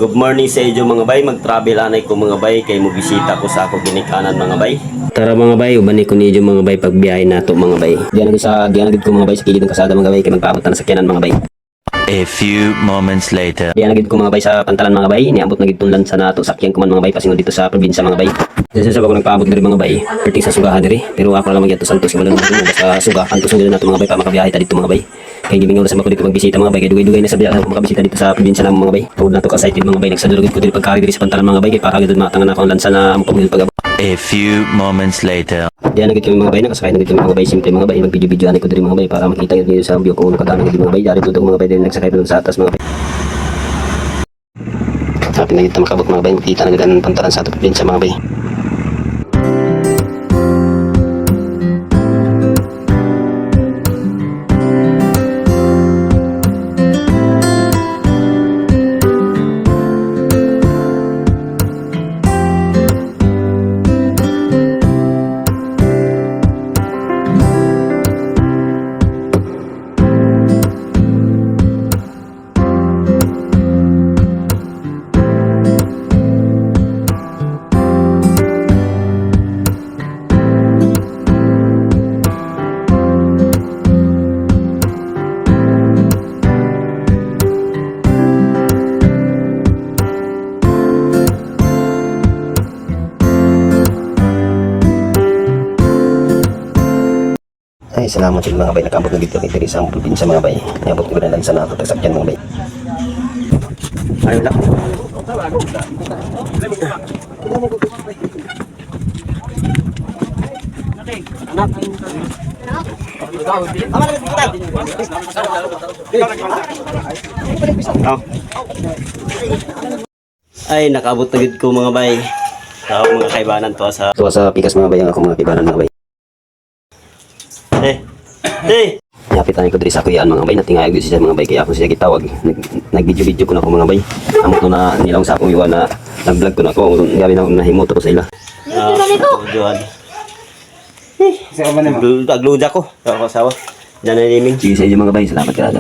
Good morning sa inyo mga bay, mag-travel anay ko mga bay, kay mo bisita ko sa ako ginikanan mga bay. Tara mga bay, ubani ko niyo mga bay pagbiyahe nato mga bay. Diyan ko mga bay sa kilid ng kasada mga bay, kay magpaabot na sa sakyanan mga bay. A few moments later. Diyan ko mga bay sa pantalan mga bay, niabot na gidtunlan sa nato sakyan ko man mga bay pasingon dito sa probinsya mga bay. Diyan sa ako nagpaabot diri mga bay, perting sa sugahan diri, pero ako lang magyato Santos wala na sa suga, antos na nato mga bay pa makabiyahe ta dito mga bay. Kaya gibingaw na sa mga dito magbisita mga bay, kaya dugay-dugay na sa biyahe makabisita dito sa probinsya ng mga bay. Tungod na to ka-excited mga bay, nagsadulugid ko diri pagkari diri sa pantalan mga bay, kay para gid matangan ako ang lansa na mapagil pag. A few moments later. Diyan nagit kami mga bay, nakasakay nagit kami mga bay, simple mga bay, mag-video-video anay ko diri mga bay para makita niyo sa view kung kadami gid mga bay, dari tudong mga bay din nagsakay doon sa atas mga bay. Happy na kita makabot mga bay, makita na gid ang pantalan sa ato probinsya mga bay. Ay, salamat din mga bay, nakabot na dito kay diri sa probinsya mga bay. Nakabot ko na lang sa nato tagsakyan mga bay. Ayun lang. Ay, nakabot na gid ko mga bay. Sa mga kaibanan to sa pikas mga bay, ako mga kaibanan mga bay. Yapit ko diri sa kuyaan mga bay, natingayag siya mga bay, kaya ako siya gitawag. Nag-video ko na ako mga bay. Amot na nilang sa akong iwan na nag-vlog ko na ako. Gabi na nahimuto ko sa ila. Agluda ko. Ako asawa. Diyan na naming. Sige sa inyo mga bay, salamat ka daw.